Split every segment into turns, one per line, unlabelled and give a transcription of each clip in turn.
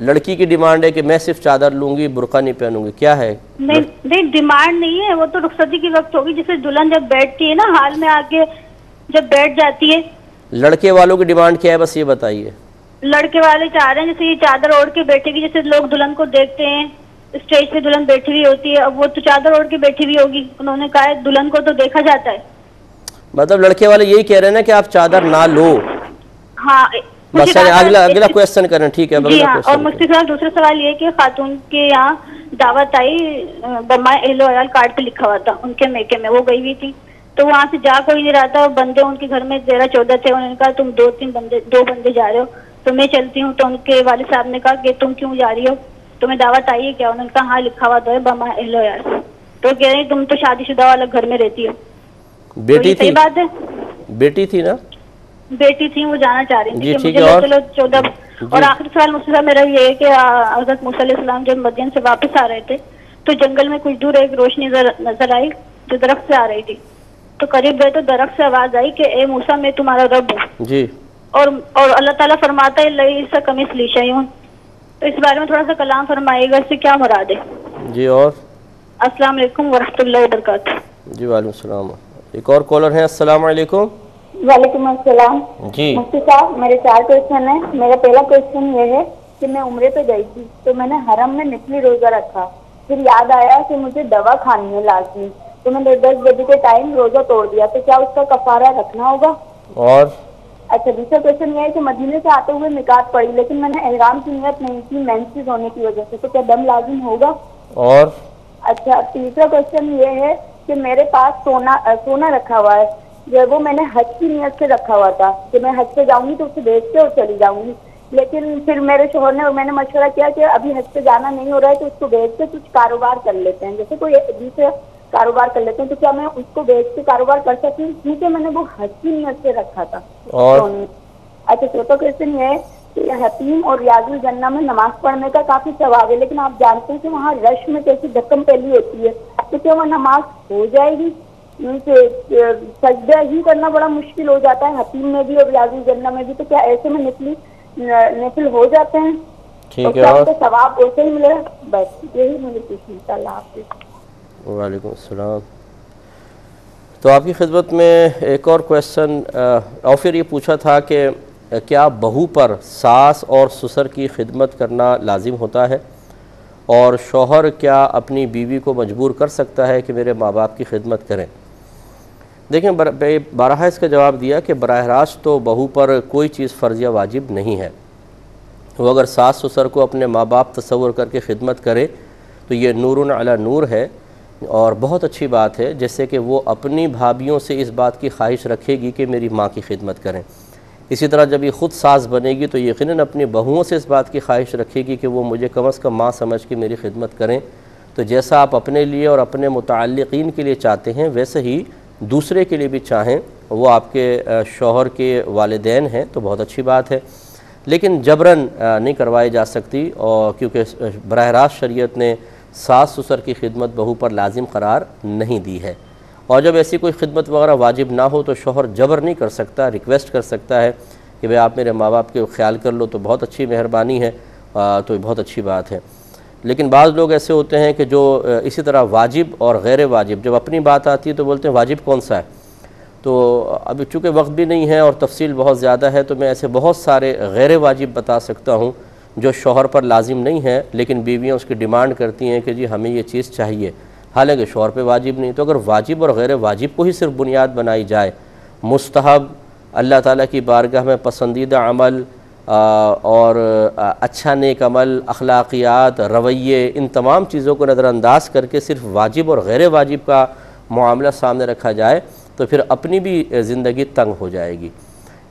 لڑکی کی ڈیمانڈ ہے کہ میں صرف چادر لوں گی، برقع نہیں پہنوں گی، کیا ہے؟
نہیں ڈیمانڈ نہیں ہے، وہ تو رخصتی کی وقت ہوگی، جیسے دلہن جب بیٹھتی ہے نا حال میں آ کے جب بیٹھ جاتی ہے.
لڑکے والوں کی ڈیمانڈ کیا ہے بس یہ بتائیے.
لڑکے والے چاہ رہے ہیں جیسے یہ چادر اوڑھ کے بیٹھے گی، جیسے لوگ دلہن کو دیکھتے ہیں اسٹیج پہ دلہن بیٹھی ہوئی ہوتی ہے، اب وہ تو چادر اوڑھ کے بیٹھی ہوئی ہوگی. انہوں نے کہا ہے دلہن کو تو دیکھا جاتا ہے.
مطلب لڑکے والے یہی کہہ رہے ہیں نا کہ آپ چادر نہ لو.
ہاں
بس اگلا کویسچن کریں. ٹھیک ہے.
جی ہاں. اور مفتی صاحب دوسرا سوال یہ کہ خاتون کے یہاں دعوت آئی، بما اہل و عیال کارڈ پہ لکھا ہوا تھا ان کے میکے میں، وہ گئی ہوئی تھی تو وہاں سے جا کوئی نہیں رہا تھا. بندے ان کے گھر میں 13-14 تھے. انہوں نے کہا تم 2 بندے جا رہے ہو تو میں چلتی ہوں. تو ان کے والد صاحب نے کہا کہ تم کیوں جا رہی ہو، تمہیں دعوت آئی ہے کیا؟ انہوں نے کہا ہاں لکھا ہوا تو ہے بما اہل و عیال. تو کہہ رہے ہیں تم تو شادی شدہ والا گھر میں رہتی ہو.
بیٹی تھی؟
صحیح بات ہے.
بیٹی تھی نا؟
بیٹی تھی، وہ جانا چاہ رہی تھی.
ٹھیک ہے.
چلو 14. اور آخری سوال مجھ سے میرا یہ ہے کہ حضرت موسیٰ علیہ السلام جب مدین سے واپس آ رہے تھے تو جنگل میں کچھ دور ایک روشنی نظر آئی جو درخت سے آ رہی تھی. تو قریب گئے تو درخت سے آواز آئی کہ اے موسیٰ میں تمہارا رب ہوں.
جی.
اور اللہ تعالیٰ فرماتا ہے لیس کمثلہ شیء. تو اس بارے میں تھوڑا سا کلام فرمائیے گا، اس سے کیا مراد ہے؟
جی. اور
السلام علیکم ورحمۃ اللہ وبرکاتہ.
جی وعلیکم السلام. ایک اور کالر ہیں. السلام علیکم.
وعلیکم السلام.
جی
مفتی صاحب میرے 4 کویشچن ہیں. میرا پہلا کویشچن یہ ہے کہ میں عمرے پہ گئی تھی تو میں نے حرم میں نفلی روزہ رکھا، پھر یاد آیا کہ مجھے دوا کھانی ہے لازمی، تو میں نے 10 بجے کے ٹائم روزہ توڑ دیا، تو کیا اس کا کفارہ رکھنا ہوگا؟
اور
اچھا دوسرا کویشچن یہ ہے کہ مدینے سے آتے ہوئے نکات پڑی لیکن میں نے احرام کی نیت نہیں کی مینسز ہونے کی وجہ سے، تو کیا دم لازم ہوگا؟
اور
اچھا تیسرا کویشچن یہ ہے کہ میرے پاس سونا رکھا ہوا ہے، وہ میں نے حج کی نیت سے رکھا ہوا تھا کہ میں حج پہ جاؤں گی تو اسے بیچ کے اور چلی جاؤں گی، لیکن پھر میرے شوہر نے اور میں نے مشورہ کیا کہ ابھی حج پہ جانا نہیں ہو رہا ہے تو اس کو بیچ کے کچھ کاروبار کر لیتے ہیں، جیسے کوئی دوسرے کاروبار کر لیتے ہیں، تو کیا میں اس کو بیچ کے کاروبار کر سکتی ہوں کیونکہ میں نے وہ حج کی نیت سے رکھا تھا؟
اور
اچھا چوتھا کویشچن یہ ہے کہ حتیم اور ریاض الجنہ میں نماز پڑھنے کا کافی ثواب ہے، لیکن آپ جانتے ہیں کہ وہاں رش میں کیسی دھکم پہلی ہوتی ہے، تو کیا وہ نماز ہو جائے گی؟ سجدہ ہی کرنا بڑا مشکل ہو جاتا ہے حتیم میں بھی اور ریاض الجنہ میں بھی، تو کیا ایسے میں نفل ہو جاتے ہیں؟
ٹھیک ہے. اور
ثواب ایسے ہی ملے گا؟ بس یہی میری کوشش ہے. اللہ حافظ.
وعلیکم السلام. تو آپ کی خدمت میں ایک اور کویسچن اور پھر یہ پوچھا تھا کہ کیا بہو پر ساس اور سسر کی خدمت کرنا لازم ہوتا ہے، اور شوہر کیا اپنی بیوی کو مجبور کر سکتا ہے کہ میرے ماں باپ کی خدمت کریں؟ دیکھیں بارہا اس کا جواب دیا کہ براہ راست تو بہو پر کوئی چیز فرض یا واجب نہیں ہے. وہ اگر ساس سسر کو اپنے ماں باپ تصور کر کے خدمت کرے تو یہ نور علی نور ہے اور بہت اچھی بات ہے، جیسے کہ وہ اپنی بھابھیوں سے اس بات کی خواہش رکھے گی کہ میری ماں کی خدمت کریں. اسی طرح جب یہ خود ساس بنے گی تو یقیناً اپنی بہوؤں سے اس بات کی خواہش رکھے گی کہ وہ مجھے کم از کم ماں سمجھ کے میری خدمت کریں. تو جیسا آپ اپنے لیے اور اپنے متعلقین کے لیے چاہتے ہیں ویسے ہی دوسرے کے لیے بھی چاہیں. وہ آپ کے شوہر کے والدین ہیں تو بہت اچھی بات ہے، لیکن جبراً نہیں کروائی جا سکتی، اور کیونکہ براہ راست شریعت نے ساس سسر کی خدمت بہو پر لازم قرار نہیں دی ہے. اور جب ایسی کوئی خدمت وغیرہ واجب نہ ہو تو شوہر جبر نہیں کر سکتا، ریکویسٹ کر سکتا ہے کہ بھئی آپ میرے ماں باپ کے خیال کر لو، تو بہت اچھی مہربانی ہے، تو بہت اچھی بات ہے. لیکن بعض لوگ ایسے ہوتے ہیں کہ جو اسی طرح واجب اور غیر واجب، جب اپنی بات آتی ہے تو بولتے ہیں واجب کون سا ہے. تو ابھی چونکہ وقت بھی نہیں ہے اور تفصیل بہت زیادہ ہے تو میں ایسے بہت سارے غیر واجب بتا سکتا ہوں جو شوہر پر لازم نہیں ہے لیکن بیویاں اس کی ڈیمانڈ کرتی ہیں کہ جی ہمیں یہ چیز چاہیے، حالانکہ شوہر پہ واجب نہیں. تو اگر واجب اور غیر واجب کو ہی صرف بنیاد بنائی جائے، مستحب، اللہ تعالیٰ کی بارگاہ میں پسندیدہ عمل اور اچھا نیک عمل، اخلاقیات، رویے، ان تمام چیزوں کو نظر انداز کر کے صرف واجب اور غیر واجب کا معاملہ سامنے رکھا جائے تو پھر اپنی بھی زندگی تنگ ہو جائے گی.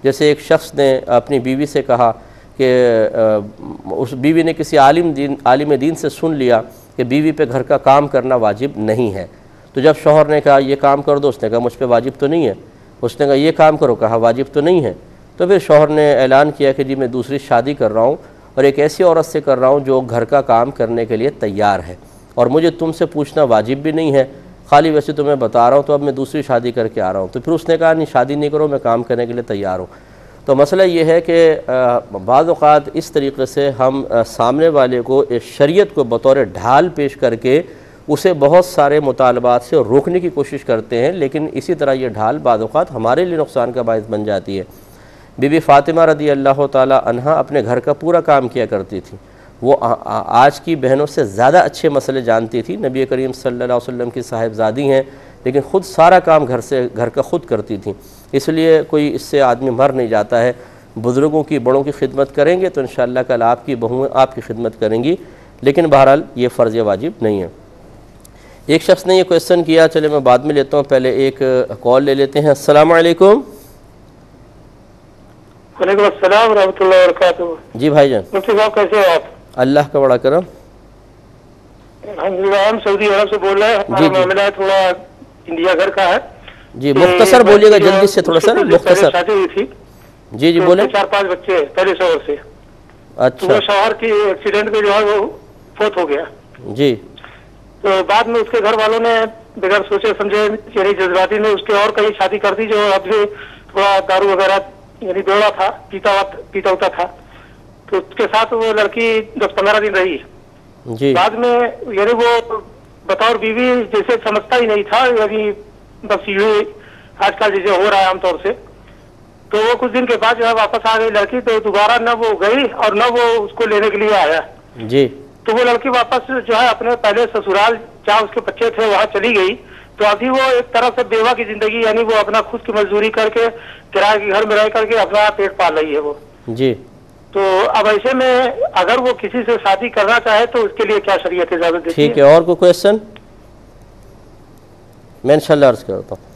جیسے ایک شخص نے اپنی بیوی سے کہا کہ اس بیوی نے کسی عالم دین سے سن لیا کہ بیوی پہ گھر کا کام کرنا واجب نہیں ہے. تو جب شوہر نے کہا یہ کام کر دو، اس نے کہا مجھ پہ واجب تو نہیں ہے. اس نے کہا یہ کام کرو، کہا واجب تو نہیں ہے. تو پھر شوہر نے اعلان کیا کہ جی میں دوسری شادی کر رہا ہوں اور ایک ایسی عورت سے کر رہا ہوں جو گھر کا کام کرنے کے لیے تیار ہے، اور مجھے تم سے پوچھنا واجب بھی نہیں ہے، خالی ویسے تو میں بتا رہا ہوں، تو اب میں دوسری شادی کر کے آ رہا ہوں. تو پھر اس نے کہا نہیں شادی نہیں کرو، میں کام کرنے کے لیے تیار ہوں. تو مسئلہ یہ ہے کہ بعض اوقات اس طریقے سے ہم سامنے والے کو شریعت کو بطور ڈھال پیش کر کے اسے بہت سارے مطالبات سے روکنے کی کوشش کرتے ہیں، لیکن اسی طرح یہ ڈھال بعض اوقات ہمارے لیے نقصان کا باعث بن جاتی ہے۔ بی بی فاطمہ رضی اللہ تعالی عنہا اپنے گھر کا پورا کام کیا کرتی تھی، وہ آج کی بہنوں سے زیادہ اچھے مسئلے جانتی تھی، نبی کریم صلی اللہ علیہ وسلم کی صاحبزادی ہیں، لیکن خود سارا کام گھر کا خود کرتی تھیں، اس لیے کوئی اس سے آدمی مر نہیں جاتا ہے۔ بزرگوں کی بڑوں کی خدمت کریں گے تو انشاءاللہ کل آپ کی بہویں آپ کی خدمت کریں گی، لیکن بہرحال یہ فرض واجب نہیں ہے۔ ایک شخص نے یہ کویسچن کیا، چلے میں بعد میں لیتا ہوں، پہلے ایک کال لے لیتے ہیں۔ السلام علیکم۔
وعلیکم السلام ورحمۃ اللہ وبرکاتہ۔
جی بھائی جان،
مفتی صاحب کیسے ہیں آپ؟
اللہ کا بڑا کرم۔
ہم سعودی عرب سے بول رہے ہیں، ہمارا معاملہ تھوڑا انڈیا گھر کا ہے۔
جی مختصر بولیے گا جلدی سے، تھوڑا سا مختصر۔
شادی ہوئی تھی،
جی بولیں۔
4-5 بچے پہلے شوہر سے،
اچھا
وہ شوہر کی ایکسیڈنٹ میں جو ہے وہ فوت ہو گیا۔
جی
تو بعد میں اس کے گھر والوں نے بغیر سوچے سمجھے یعنی جذباتی میں اس کے اور کہیں شادی کر دی، جو اب سے تھوڑا دارو وغیرہ یعنی بیوڑا تھا، پیتا ہوتا تھا، تو اس کے ساتھ وہ لڑکی 10-15 دن رہی۔
جی
بعد میں یعنی وہ بطور بیوی جیسے سمجھتا ہی نہیں تھا، یعنی بس یہ آج کل جیسے ہو رہا ہے عام طور سے، تو وہ کچھ دن کے بعد جو ہے واپس آ گئی لڑکی، تو دوبارہ نہ وہ گئی اور نہ وہ اس کو لینے کے لیے آیا۔
جی
تو وہ لڑکی واپس جو ہے اپنے پہلے سسرال جہاں اس کے بچے تھے وہاں چلی گئی، تو ابھی وہ ایک طرح سے بیوہ کی زندگی یعنی وہ اپنا خود کی مزدوری کر کے کرائے کے گھر میں رہ کر کے اپنا پیٹ پال رہی ہے وہ۔
جی
تو اب ایسے میں اگر وہ کسی سے شادی کرنا چاہے تو اس کے لیے کیا شریعت اجازت دیتی ہے؟
ٹھیک ہے، اور کوئی کویسچن؟ میں انشاءاللہ عرض کرتا ہوں۔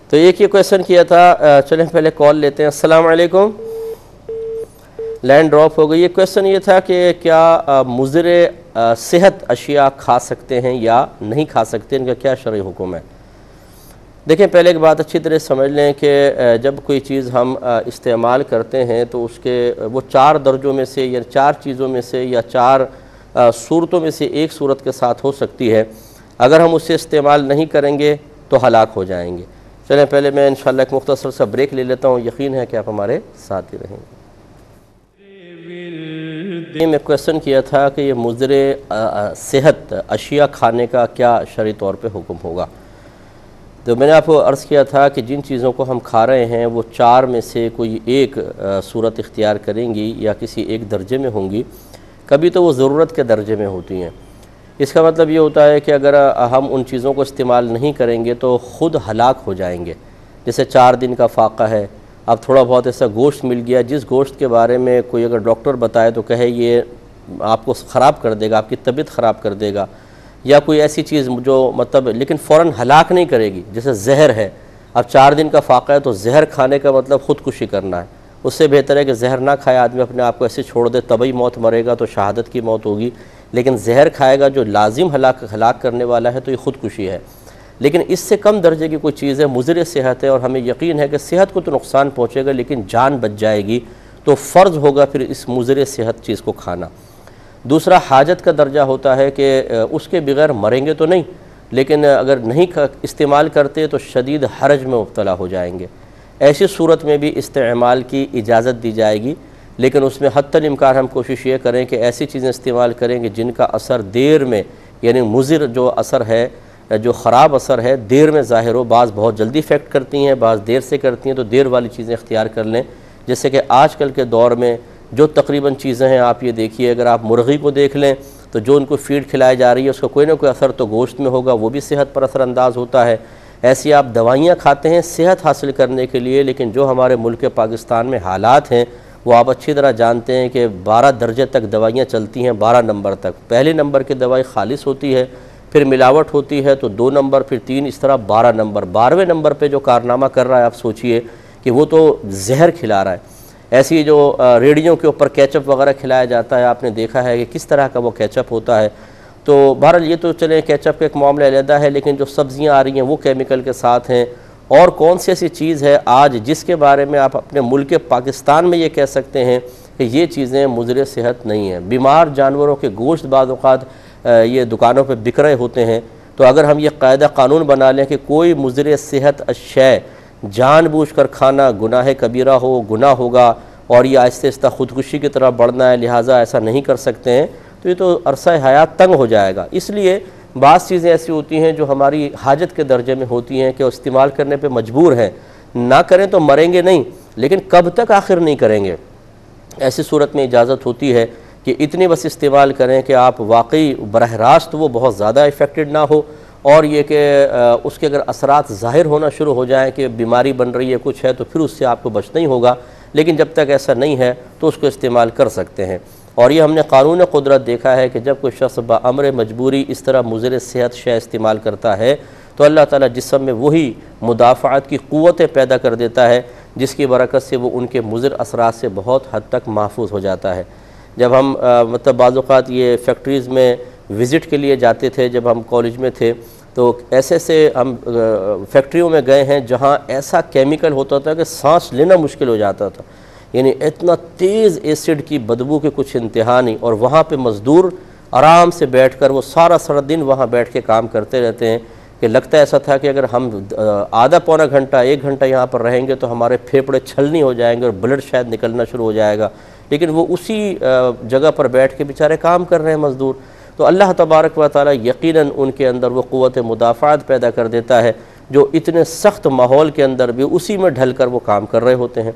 تو ایک یہ کویسچن کیا تھا، چلیں پہلے کال لیتے ہیں۔ السلام علیکم۔ لائن ڈراپ ہو گئی۔ یہ کویسچن یہ تھا کہ کیا مضر صحت اشیاء کھا سکتے ہیں یا نہیں کھا سکتے، ان کا کیا شرعی حکم ہے؟ دیکھیں پہلے ایک بات اچھی طرح سمجھ لیں کہ جب کوئی چیز ہم استعمال کرتے ہیں تو اس کے وہ 4 درجوں میں سے یا 4 چیزوں میں سے یا 4 صورتوں میں سے ایک صورت کے ساتھ ہو سکتی ہے۔ اگر ہم اسے استعمال نہیں کریں گے تو ہلاک ہو جائیں گے۔ چلیں پہلے میں انشاءاللہ ایک مختصر سا بریک لے لیتا ہوں، یقین ہے کہ آپ ہمارے ساتھ ہی رہیں گے۔ میں کویسچن کیا تھا کہ یہ مضر صحت اشیاء کھانے کا کیا شرعی طور پہ حکم ہوگا، تو میں نے آپ کو عرض کیا تھا کہ جن چیزوں کو ہم کھا رہے ہیں وہ 4 میں سے کوئی ایک صورت اختیار کریں گی یا کسی ایک درجے میں ہوں گی، کبھی تو وہ ضرورت کے درجے میں ہوتی ہیں۔ اس کا مطلب یہ ہوتا ہے کہ اگر ہم ان چیزوں کو استعمال نہیں کریں گے تو خود ہلاک ہو جائیں گے۔ جیسے 4 دن کا فاقہ ہے، اب تھوڑا بہت ایسا گوشت مل گیا جس گوشت کے بارے میں کوئی اگر ڈاکٹر بتائے تو کہے یہ آپ کو خراب کر دے گا، آپ کی طبیعت خراب کر دے گا، یا کوئی ایسی چیز جو مطلب لیکن فوراً ہلاک نہیں کرے گی، جیسے زہر ہے، اب 4 دن کا فاقہ ہے تو زہر کھانے کا مطلب خودکشی کرنا ہے۔ اس سے بہتر ہے کہ زہر نہ کھائے آدمی، اپنے آپ کو ایسے چھوڑ دے، طبعی موت مرے گا تو شہادت کی موت ہوگی، لیکن زہر کھائے گا جو لازم ہلاک کرنے والا ہے تو یہ خودکشی ہے۔ لیکن اس سے کم درجے کی کوئی چیز ہے، مضر صحت ہے، اور ہمیں یقین ہے کہ صحت کو تو نقصان پہنچے گا لیکن جان بچ جائے گی، تو فرض ہوگا پھر اس مضر صحت چیز کو کھانا۔ دوسرا حاجت کا درجہ ہوتا ہے کہ اس کے بغیر مریں گے تو نہیں، لیکن اگر نہیں استعمال کرتے تو شدید حرج میں مبتلا ہو جائیں گے۔ ایسی صورت میں بھی استعمال کی اجازت دی جائے گی، لیکن اس میں حتی الامکان ہم کوشش یہ کریں کہ ایسی چیزیں استعمال کریں کہ جن کا اثر دیر میں، یعنی مضر جو اثر ہے، جو خراب اثر ہے، دیر میں ظاہر ہو۔ بعض بہت جلدی افیکٹ کرتی ہیں، بعض دیر سے کرتی ہیں، تو دیر والی چیزیں اختیار کر لیں۔ جیسے کہ آج کل کے دور میں جو تقریباً چیزیں ہیں، آپ یہ دیکھیے، اگر آپ مرغی کو دیکھ لیں تو جو ان کو فیڈ کھلائی جا رہی ہے اس کا کوئی نہ کوئی اثر تو گوشت میں ہوگا، وہ بھی صحت پر اثر انداز ہوتا ہے۔ ایسی آپ دوائیاں کھاتے ہیں صحت حاصل کرنے کے لیے، لیکن جو ہمارے ملک پاکستان میں حالات ہیں وہ آپ اچھی طرح جانتے ہیں کہ 12 درجے تک دوائیاں چلتی ہیں، 12 نمبر تک۔ پہلے نمبر کی دوائی خالص ہوتی ہے، پھر ملاوٹ ہوتی ہے تو 2 نمبر، پھر 3، اس طرح 12 نمبر۔ 12ویں نمبر پہ جو کارنامہ کر رہا ہے آپ سوچئے کہ وہ تو زہر کھلا رہا ہے۔ ایسی جو ریڑھیوں کے اوپر کیچپ وغیرہ کھلایا جاتا ہے، آپ نے دیکھا ہے کہ کس طرح کا وہ کیچپ ہوتا ہے۔ تو بہرحال یہ تو چلیں کیچپ کا ایک معاملہ علیحدہ ہے، لیکن جو سبزیاں آ رہی ہیں وہ کیمیکل کے ساتھ ہیں۔ اور کون سی ایسی چیز ہے آج جس کے بارے میں آپ اپنے ملک پاکستان میں یہ کہہ سکتے ہیں کہ یہ چیزیں مضر صحت نہیں ہیں؟ بیمار جانوروں کے گوشت بعض اوقات یہ دکانوں پہ بک رہے ہوتے ہیں، تو اگر ہم یہ قاعدہ قانون بنا لیں کہ کوئی مضر صحت اشیاء جان بوجھ کر کھانا گناہ کبیرہ ہو، گناہ ہوگا اور یہ آہستہ آہستہ خودکشی کی طرف بڑھنا ہے، لہٰذا ایسا نہیں کر سکتے ہیں، تو یہ تو عرصہ حیات تنگ ہو جائے گا۔ اس لیے بعض چیزیں ایسی ہوتی ہیں جو ہماری حاجت کے درجے میں ہوتی ہیں کہ وہ استعمال کرنے پہ مجبور ہیں، نہ کریں تو مریں گے نہیں، لیکن کب تک آخر نہیں کریں گے۔ ایسی صورت میں اجازت ہوتی ہے کہ اتنی بس استعمال کریں کہ آپ واقعی براہ راست وہ بہت زیادہ افیکٹڈ نہ ہو، اور یہ کہ اس کے اگر اثرات ظاہر ہونا شروع ہو جائیں کہ بیماری بن رہی ہے کچھ ہے، تو پھر اس سے آپ کو بچنا ہی ہوگا، لیکن جب تک ایسا نہیں ہے تو اس کو استعمال کر سکتے ہیں۔ اور یہ ہم نے قانون قدرت دیکھا ہے کہ جب کوئی شخص بامر مجبوری اس طرح مضر صحت شے استعمال کرتا ہے تو اللہ تعالیٰ جسم میں وہی مدافعت کی قوتیں پیدا کر دیتا ہے جس کی برکت سے وہ ان کے مضر اثرات سے بہت حد تک محفوظ ہو جاتا ہے۔ جب ہم مطلب بعض اوقات یہ فیکٹریز میں وزٹ کے لیے جاتے تھے، جب ہم کالج میں تھے، تو ایسے ہم فیکٹریوں میں گئے ہیں جہاں ایسا کیمیکل ہوتا تھا کہ سانس لینا مشکل ہو جاتا تھا، یعنی اتنا تیز ایسڈ کی بدبو کے کچھ انتہا نہیں، اور وہاں پہ مزدور آرام سے بیٹھ کر وہ سارا دن وہاں بیٹھ کے کام کرتے رہتے ہیں کہ لگتا ایسا تھا کہ اگر ہم آدھا پونا گھنٹہ 1 گھنٹہ یہاں پر رہیں گے تو ہمارے پھیپھڑے چھلنی ہو جائیں گے اور بلڈ شاید نکلنا شروع ہو جائے گا، لیکن وہ اسی جگہ پر بیٹھ کے بیچارے کام کر رہے ہیں مزدور۔ تو اللہ تبارک و تعالیٰ یقیناً ان کے اندر وہ قوت مدافعت پیدا کر دیتا ہے جو اتنے سخت ماحول کے اندر بھی اسی میں ڈھل کر وہ کام کر رہے ہوتے ہیں۔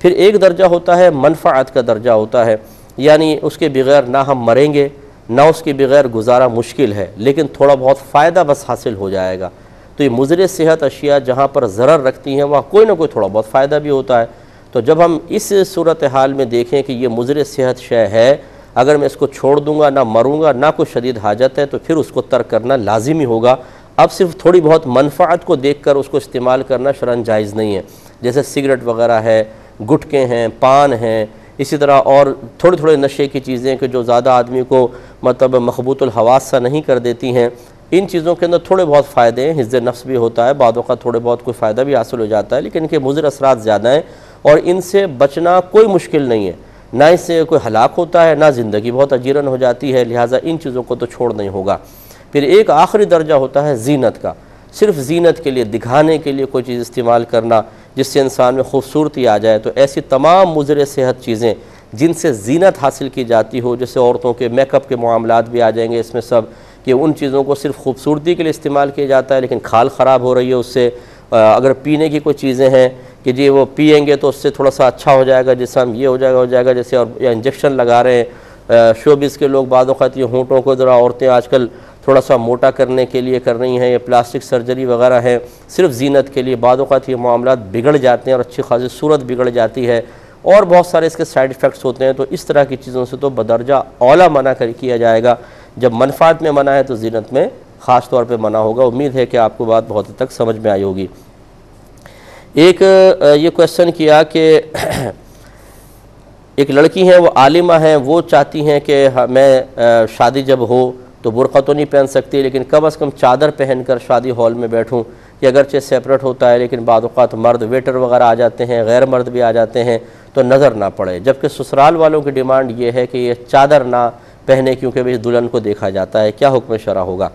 پھر ایک درجہ ہوتا ہے منفعت کا درجہ ہوتا ہے، یعنی اس کے بغیر نہ ہم مریں گے نہ اس کے بغیر گزارا مشکل ہے، لیکن تھوڑا بہت فائدہ بس حاصل ہو جائے گا۔ تو یہ مضر صحت اشیاء جہاں پر ضرر رکھتی ہیں وہاں کوئی نہ کوئی تھوڑا بہت فائدہ بھی ہوتا ہے۔ تو جب ہم اس صورتحال میں دیکھیں کہ یہ مضر صحت شے ہے، اگر میں اس کو چھوڑ دوں گا نہ مروں گا نہ کوئی شدید حاجت ہے تو پھر اس کو ترک کرنا لازمی ہوگا۔ اب صرف تھوڑی بہت منفعت کو دیکھ کر اس کو استعمال کرنا شرعاً جائز نہیں ہے، جیسے سگریٹ وغیرہ ہے، گٹکے ہیں، پان ہیں، اسی طرح اور تھوڑے نشے کی چیزیں کہ جو زیادہ آدمی کو مطلب مخبوط الحواس سا نہیں کر دیتی ہیں، ان چیزوں کے اندر تھوڑے بہت فائدے ہیں، حفظ نفس بھی ہوتا ہے، بعض اوقات تھوڑے بہت کوئی فائدہ بھی حاصل ہو جاتا ہے، لیکن ان کے مضر اثرات زیادہ ہیں اور ان سے بچنا کوئی مشکل نہیں ہے، نہ اس سے کوئی ہلاک ہوتا ہے نہ زندگی بہت اجیرن ہو جاتی ہے، لہٰذا ان چیزوں کو تو چھوڑنا ہی ہوگا۔ پھر ایک آخری درجہ ہوتا ہے زینت کا، صرف زینت کے لیے، دکھانے کے لیے کوئی چیز استعمال کرنا جس سے انسان میں خوبصورتی آ جائے۔ تو ایسی تمام مضر صحت چیزیں جن سے زینت حاصل کی جاتی ہو، جیسے عورتوں کے میک اپ کے معاملات بھی آ جائیں گے اس میں سب، کہ ان چیزوں کو صرف خوبصورتی کے لیے استعمال کیا جاتا ہے لیکن کھال خراب ہو رہی ہے اس سے۔ اگر پینے کی کوئی چیزیں ہیں کہ جی وہ پئیں گے تو اس سے تھوڑا سا اچھا ہو جائے گا، جسم یہ ہو جائے گا جیسے، اور یا انجیکشن لگا رہے ہیں شوبز کے لوگ، بعض اوقات یہ ہونٹوں کو ذرا عورتیں آج کل تھوڑا سا موٹا کرنے کے لیے کر رہی ہیں، یہ پلاسٹک سرجری وغیرہ ہے صرف زینت کے لیے، بعض اوقات یہ معاملات بگڑ جاتے ہیں اور اچھی خاصی صورت بگڑ جاتی ہے اور بہت سارے اس کے سائیڈ ایفیکٹس ہوتے ہیں۔ تو اس طرح کی چیزوں سے تو بدرجہ اولا منع کیا جائے گا، جب منفعت میں منع ہے تو زینت میں خاص طور پہ منع ہوگا۔ امید ہے کہ آپ کو بات بہت حد تک سمجھ میں آئی ہوگی۔ ایک یہ کویسچن کیا کہ ایک لڑکی ہیں، وہ عالمہ ہیں، وہ چاہتی ہیں کہ میں شادی جب ہو تو برقع تو نہیں پہن سکتی لیکن کم از کم چادر پہن کر شادی ہال میں بیٹھوں، کہ اگرچہ سیپریٹ ہوتا ہے لیکن بعض اوقات مرد ویٹر وغیرہ آ جاتے ہیں، غیر مرد بھی آ جاتے ہیں تو نظر نہ پڑے، جبکہ سسرال والوں کی ڈیمانڈ یہ ہے کہ یہ چادر نہ پہنے کیونکہ بھی دلہن کو دیکھا جاتا ہے۔ کیا حکم شرع ہوگا؟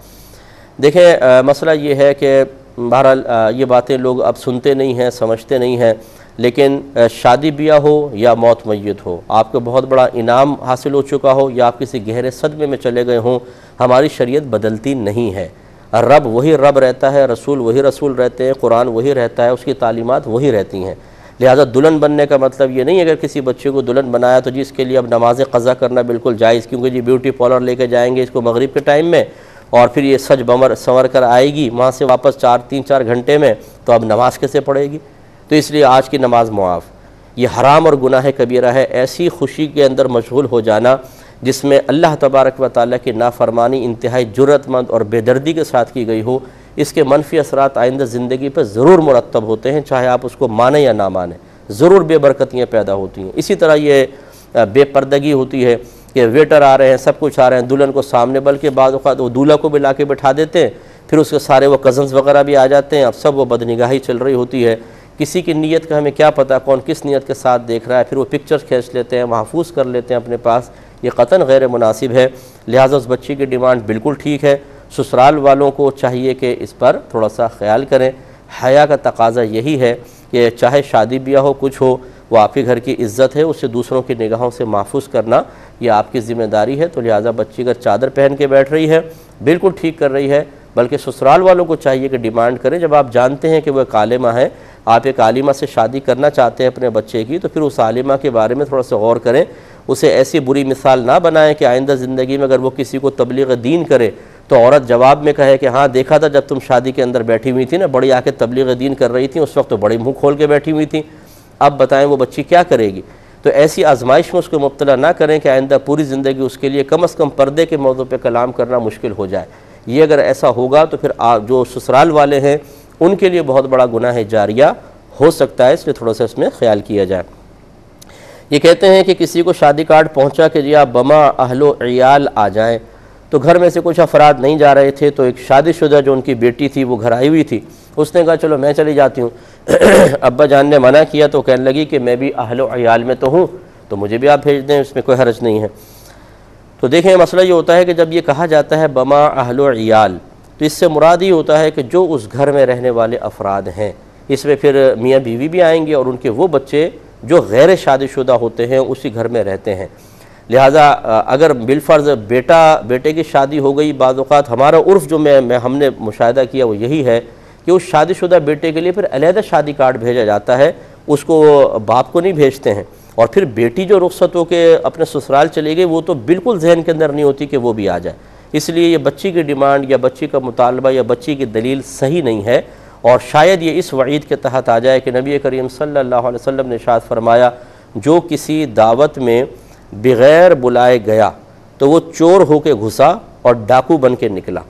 دیکھیں مسئلہ یہ ہے کہ بہرحال یہ باتیں لوگ اب سنتے نہیں ہیں، سمجھتے نہیں ہیں، لیکن شادی بیاہ ہو یا موت میت ہو، آپ کو بہت بڑا انعام حاصل ہو چکا ہو یا آپ کسی گہرے صدمے میں چلے گئے ہوں، ہماری شریعت بدلتی نہیں ہے، رب وہی رب رہتا ہے، رسول وہی رسول رہتے ہیں، قرآن وہی رہتا ہے، اس کی تعلیمات وہی رہتی ہیں۔ لہذا دلہن بننے کا مطلب یہ نہیں اگر کسی بچے کو دلہن بنایا تو جی اس کے لیے اب نماز قضا کرنا بالکل جائز، کیونکہ جی بیوٹی پارلر لے کے جائیں گے اس کو مغرب کے ٹائم میں اور پھر یہ سج بمر سنور کر آئے گی وہاں سے واپس 3-4 گھنٹے میں، تو اب نماز کیسے پڑھے گی؟ تو اس لیے آج کی نماز معاف۔ یہ حرام اور گناہ کبیرہ ہے، ایسی خوشی کے اندر مشغول ہو جانا جس میں اللہ تبارک و تعالیٰ کی نافرمانی انتہائی جرأت مند اور بے دردی کے ساتھ کی گئی ہو، اس کے منفی اثرات آئندہ زندگی پہ ضرور مرتب ہوتے ہیں، چاہے آپ اس کو مانیں یا نہ مانیں، ضرور بے برکتیاں پیدا ہوتی ہیں۔ اسی طرح یہ بے پردگی ہوتی ہے کہ ویٹر آ رہے ہیں، سب کچھ آ رہے ہیں، دلہن کو سامنے، بلکہ بعض اوقات وہ دولہا کو بھی لا کے بٹھا دیتے ہیں، پھر اس کے سارے وہ کزنز وغیرہ بھی آ جاتے ہیں، اب سب وہ بدنگاہی چل رہی ہوتی ہے، کسی کی نیت کا ہمیں کیا پتہ کون کس نیت کے ساتھ دیکھ رہا ہے، پھر وہ پکچر کھینچ لیتے ہیں، محفوظ کر لیتے ہیں اپنے پاس، یہ قطعاً غیر مناسب ہے۔ لہٰذا اس بچی کی ڈیمانڈ بالکل ٹھیک ہے، سسرال والوں کو چاہیے کہ اس پر تھوڑا سا خیال کریں، حیا کا تقاضا یہی ہے کہ چاہے شادی بیاہ ہو کچھ ہو، وہ آپ کے گھر کی عزت ہے، اسے دوسروں کی نگاہوں سے محفوظ کرنا یہ آپ کی ذمہ داری ہے۔ تو لہٰذا بچی اگر چادر پہن کے بیٹھ رہی ہے بالکل ٹھیک کر رہی ہے، بلکہ سسرال والوں کو چاہیے کہ ڈیمانڈ کریں، جب آپ جانتے ہیں کہ وہ ایک عالمہ ہے، آپ ایک عالمہ سے شادی کرنا چاہتے ہیں اپنے بچے کی، تو پھر اس عالمہ کے بارے میں تھوڑا سا غور کریں، اسے ایسی بری مثال نہ بنائیں کہ آئندہ زندگی میں اگر وہ کسی کو تبلیغ دین کرے تو عورت جواب میں کہے کہ ہاں دیکھا تھا جب تم شادی کے اندر بیٹھی ہوئی تھی نا، بڑی آ کے تبلیغ دین کر رہی تھی، اس وقت تو بڑی منہ کھول کے بیٹھی ہوئی تھی، اب بتائیں وہ بچی کیا کرے گی؟ تو ایسی آزمائش میں اس کو مبتلا نہ کریں کہ آئندہ پوری زندگی اس کے لیے کم از کم پردے کے موضوع پہ کلام کرنا مشکل ہو جائے۔ یہ اگر ایسا ہوگا تو پھر جو سسرال والے ہیں ان کے لیے بہت بڑا گناہ جاریہ ہو سکتا ہے، اس لیے تھوڑا سا اس میں خیال کیا جائے۔ یہ کہتے ہیں کہ کسی کو شادی کارڈ پہنچا کہ جی آپ بما اہل و عیال آ جائیں، تو گھر میں سے کچھ افراد نہیں جا رہے تھے، تو ایک شادی شدہ جو ان کی بیٹی تھی وہ گھر آئی ہوئی تھی، اس نے کہا چلو میں چلی جاتی ہوں۔ ابا جان نے منع کیا تو کہنے لگی کہ میں بھی اہل و عیال میں تو ہوں، تو مجھے بھی آپ بھیج دیں، اس میں کوئی حرج نہیں ہے۔ تو دیکھیں مسئلہ یہ ہوتا ہے کہ جب یہ کہا جاتا ہے بما اہل و عیال، تو اس سے مراد یہ ہوتا ہے کہ جو اس گھر میں رہنے والے افراد ہیں، اس میں پھر میاں بیوی بھی آئیں گے اور ان کے وہ بچے جو غیر شادی شدہ ہوتے ہیں اسی گھر میں رہتے ہیں۔ لہٰذا اگر بالفرض بیٹے کی شادی ہو گئی، بعض اوقات ہمارا عرف جو ہم نے مشاہدہ کیا وہ یہی ہے کہ اس شادی شدہ بیٹے کے لیے پھر علیحدہ شادی کارڈ بھیجا جاتا ہے، اس کو باپ کو نہیں بھیجتے ہیں، اور پھر بیٹی جو رخصت ہو کے اپنے سسرال چلی گئی وہ تو بالکل ذہن کے اندر نہیں ہوتی کہ وہ بھی آ جائے۔ اس لیے یہ بچی کی ڈیمانڈ یا بچی کا مطالبہ یا بچی کی دلیل صحیح نہیں ہے، اور شاید یہ اس وعید کے تحت آ جائے کہ نبی کریم صلی اللہ علیہ وسلم نے ارشاد فرمایا جو کسی دعوت میں بغیر بلائے گیا تو وہ چور ہو کے گھسا اور ڈاکو بن کے نکلا،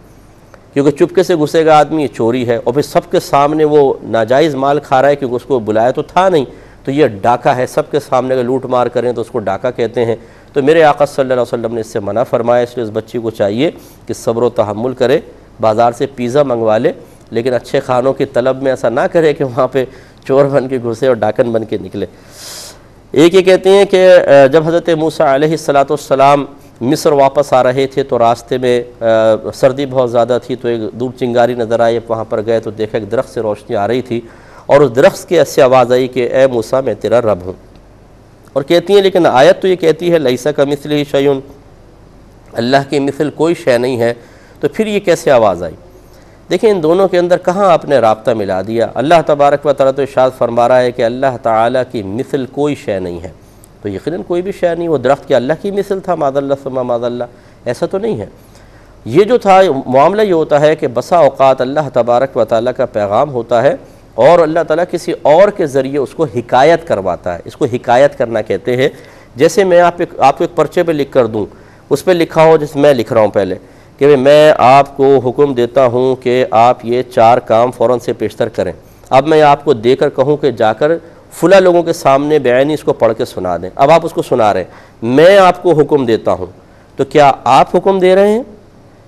کیونکہ چپکے سے گھسے گا آدمی یہ چوری ہے، اور پھر سب کے سامنے وہ ناجائز مال کھا رہا ہے کیونکہ اس کو بلایا تو تھا نہیں، تو یہ ڈاکہ ہے، سب کے سامنے اگر لوٹ مار کریں تو اس کو ڈاکہ کہتے ہیں۔ تو میرے آقا صلی اللہ علیہ وسلم نے اس سے منع فرمایا، اس لیے اس بچی کو چاہیے کہ صبر و تحمل کرے، بازار سے پیزا منگوا لے، لیکن اچھے کھانوں کی طلب میں ایسا نہ کرے کہ وہاں پہ چور بن کے گھسے اور ڈاکن بن کے نکلے۔ ایک یہ کہتے ہیں کہ جب حضرت موسیٰ علیہ السلام مصر واپس آ رہے تھے تو راستے میں سردی بہت زیادہ تھی، تو ایک دور چنگاری نظر آئی، وہاں پر گئے تو دیکھا ایک درخت سے روشنی آ رہی تھی، اور اس درخت کی ایسی آواز آئی کہ اے موسیٰ میں تیرا رب ہوں، اور کہتی ہیں لیکن آیت تو یہ کہتی ہے لیسا کمثلہ شیء، اللہ کی مثل کوئی شے نہیں ہے، تو پھر یہ کیسے آواز آئی؟ دیکھیں ان دونوں کے اندر کہاں آپ نے رابطہ ملا دیا۔ اللہ تبارک و تعالیٰ تو ارشاد فرما رہا ہے کہ اللہ تعالیٰ کی مثل کوئی شے نہیں ہے، تو یقیناً کوئی بھی شے نہیں، وہ درخت کیا اللہ کی مثل تھا؟ معاذ اللہ ثم معاذ اللہ، ایسا تو نہیں ہے۔ یہ جو تھا معاملہ یہ ہوتا ہے کہ بسا اوقات اللہ تبارک و تعالیٰ کا پیغام ہوتا ہے اور اللہ تعالیٰ کسی اور کے ذریعے اس کو حکایت کرواتا ہے، اس کو حکایت کرنا کہتے ہیں۔ جیسے میں آپ کو ایک پرچے پہ لکھ کر دوں، اس پہ لکھا ہو جیسے میں لکھ رہا ہوں پہلے کہ میں آپ کو حکم دیتا ہوں کہ آپ یہ 4 کام فوراً سے پیشتر کریں، اب میں آپ کو دے کر کہوں کہ جا کر فلاں لوگوں کے سامنے بعینی اس کو پڑھ کے سنا دیں، اب آپ اس کو سنا رہے ہیں، میں آپ کو حکم دیتا ہوں، تو کیا آپ حکم دے رہے ہیں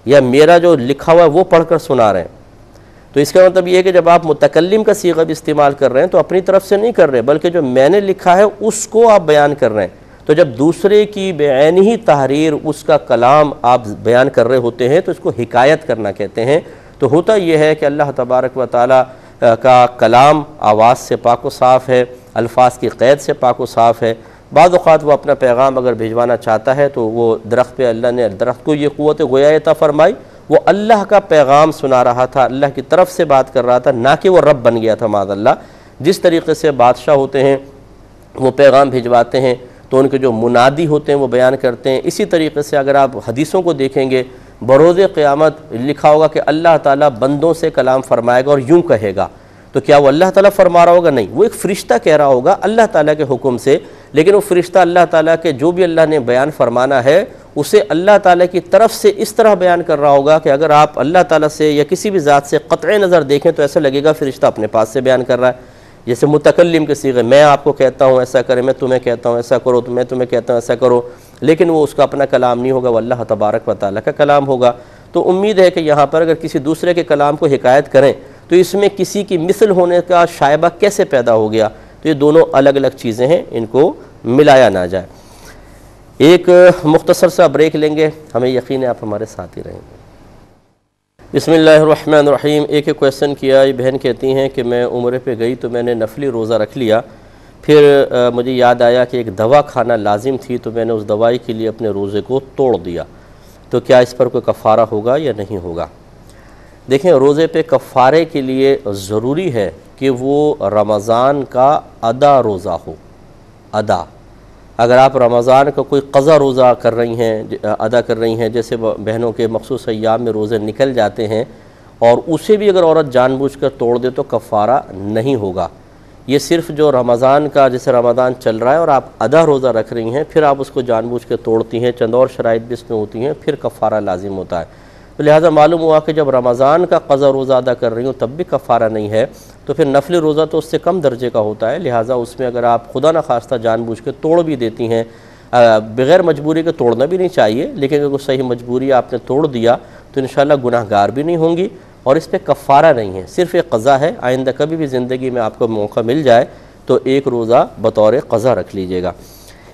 یا میرا جو لکھا ہوا ہے وہ پڑھ کر سنا رہے ہیں؟ تو اس کا مطلب یہ ہے کہ جب آپ متکلم کا صیغہ بھی استعمال کر رہے ہیں تو اپنی طرف سے نہیں کر رہے، بلکہ جو میں نے لکھا ہے اس کو آپ بیان کر رہے ہیں۔ تو جب دوسرے کی بعینی تحریر اس کا کلام آپ بیان کر رہے ہوتے ہیں تو اس کو حکایت کرنا کہتے ہیں۔ تو ہوتا یہ ہے کہ اللہ تبارک و تعالیٰ کا کلام آواز سے پاک و صاف ہے، الفاظ کی قید سے پاک و صاف ہے۔ بعض اوقات وہ اپنا پیغام اگر بھیجوانا چاہتا ہے تو وہ درخت پہ اللہ نے درخت کو یہ قوت گویا عطا فرمائی، وہ اللہ کا پیغام سنا رہا تھا، اللہ کی طرف سے بات کر رہا تھا، نہ کہ وہ رب بن گیا تھا معاذ اللہ۔ جس طریقے سے بادشاہ ہوتے ہیں وہ پیغام بھیجواتے ہیں تو ان کے جو منادی ہوتے ہیں وہ بیان کرتے ہیں، اسی طریقے سے اگر آپ حدیثوں کو دیکھیں گے بروز قیامت لکھا ہوگا کہ اللہ تعالیٰ بندوں سے کلام فرمائے گا اور یوں کہے گا، تو کیا وہ اللہ تعالیٰ فرما رہا ہوگا؟ نہیں، وہ ایک فرشتہ کہہ رہا ہوگا اللہ تعالیٰ کے حکم سے، لیکن وہ فرشتہ اللہ تعالیٰ کے جو بھی اللہ نے بیان فرمانا ہے اسے اللہ تعالیٰ کی طرف سے اس طرح بیان کر رہا ہوگا کہ اگر آپ اللہ تعالیٰ سے یا کسی بھی ذات سے قطع نظر دیکھیں تو ایسا لگے گا فرشتہ اپنے پاس سے بیان کر رہا ہے۔ جیسے متکلم کے صیغے، میں آپ کو کہتا ہوں ایسا کریں، میں تمہیں کہتا ہوں ایسا کرو، تو میں تمہیں کہتا ہوں ایسا کرو، لیکن وہ اس کا اپنا کلام نہیں ہوگا، وہ اللہ تبارک و تعالیٰ کا کلام ہوگا۔ تو امید ہے کہ یہاں پر اگر کسی دوسرے کے کلام کو حکایت کریں تو اس میں کسی کی مثل ہونے کا شائبہ کیسے پیدا ہو گیا؟ تو یہ دونوں الگ الگ چیزیں ہیں، ان کو ملایا نہ جائے۔ ایک مختصر سا بریک لیں گے، ہمیں یقین ہے آپ ہمارے ساتھ ہی رہیں گے۔ بسم اللہ الرحمن الرحیم۔ ایک کویسچن کیا، یہ بہن کہتی ہیں کہ میں عمرے پہ گئی تو میں نے نفلی روزہ رکھ لیا، پھر مجھے یاد آیا کہ ایک دوا کھانا لازم تھی تو میں نے اس دوائی کے لیے اپنے روزے کو توڑ دیا، تو کیا اس پر کوئی کفارہ ہوگا یا نہیں ہوگا؟ دیکھیں، روزے پہ کفارے کے لیے ضروری ہے کہ وہ رمضان کا ادا روزہ ہو۔ ادا، اگر آپ رمضان کا کوئی قضا روزہ کر رہی ہیں، ادا کر رہی ہیں، جیسے بہنوں کے مخصوص ایام میں روزے نکل جاتے ہیں اور اسے بھی اگر عورت جان بوجھ کر توڑ دے تو کفارہ نہیں ہوگا۔ یہ صرف جو رمضان کا، جیسے رمضان چل رہا ہے اور آپ ادا روزہ رکھ رہی ہیں، پھر آپ اس کو جان بوجھ کے توڑتی ہیں، چند اور شرائط بھی اس میں ہوتی ہیں، پھر کفارہ لازم ہوتا ہے۔ تو لہٰذا معلوم ہوا کہ جب رمضان کا قضا روزہ ادا کر رہی ہوں تب بھی کفارہ نہیں ہے، تو پھر نفلی روزہ تو اس سے کم درجے کا ہوتا ہے، لہٰذا اس میں اگر آپ خدا نخواستہ جان بوجھ کے توڑ بھی دیتی ہیں، بغیر مجبوری کے توڑنا بھی نہیں چاہیے، لیکن اگر کوئی صحیح مجبوری آپ نے توڑ دیا تو انشاءاللہ گناہ گار بھی نہیں ہوں گی اور اس پہ کفارہ نہیں ہے، صرف ایک قضا ہے۔ آئندہ کبھی بھی زندگی میں آپ کو موقع مل جائے تو ایک روزہ بطور قضا رکھ لیجئے گا۔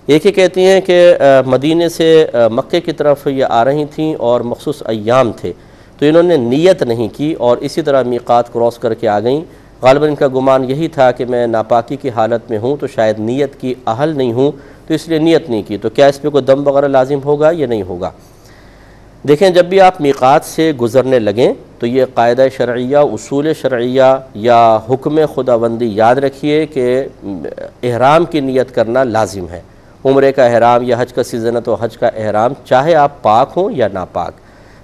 ایک ہی کہتی ہیں کہ مدینے سے مکے کی طرف یہ آ رہی تھیں اور مخصوص ایام تھے، تو انہوں نے نیت نہیں کی اور اسی طرح میقات کراس کر کے آ گئیں۔ غالباً ان کا گمان یہی تھا کہ میں ناپاکی کی حالت میں ہوں تو شاید نیت کی اہل نہیں ہوں، تو اس لیے نیت نہیں کی، تو کیا اس پہ کوئی دم وغیرہ لازم ہوگا یا نہیں ہوگا؟ دیکھیں، جب بھی آپ میقات سے گزرنے لگیں تو یہ قاعدہ شرعیہ، اصول شرعیہ یا حکم خداوندی یاد رکھیے کہ احرام کی نیت کرنا لازم ہے۔ عمرے کا احرام یا حج کا سیزن ہے تو حج کا احرام، چاہے آپ پاک ہوں یا ناپاک،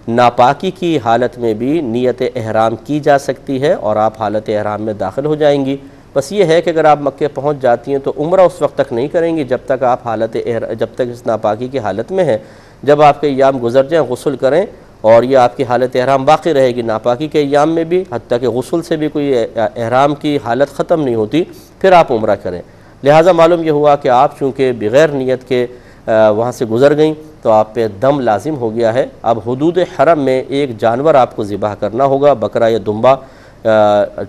ناپاکی کی حالت میں بھی نیت احرام کی جا سکتی ہے اور آپ حالت احرام میں داخل ہو جائیں گی۔ بس یہ ہے کہ اگر آپ مکے پہنچ جاتی ہیں تو عمرہ اس وقت تک نہیں کریں گی جب تک آپ جب تک اس ناپاکی کی حالت میں ہیں۔ جب آپ کے ایام گزر جائیں غسل کریں اور یہ آپ کی حالت احرام باقی رہے گی ناپاکی کے ایام میں بھی، حتیٰ کہ غسل سے بھی کوئی احرام کی حالت ختم نہیں ہوتی، پھر آپ عمرہ کریں۔ لہٰذا معلوم یہ ہوا کہ آپ چونکہ بغیر نیت کے وہاں سے گزر گئیں تو آپ پہ دم لازم ہو گیا ہے۔ اب حدود حرم میں ایک جانور آپ کو ذبح کرنا ہوگا، بکرا یا دمبا،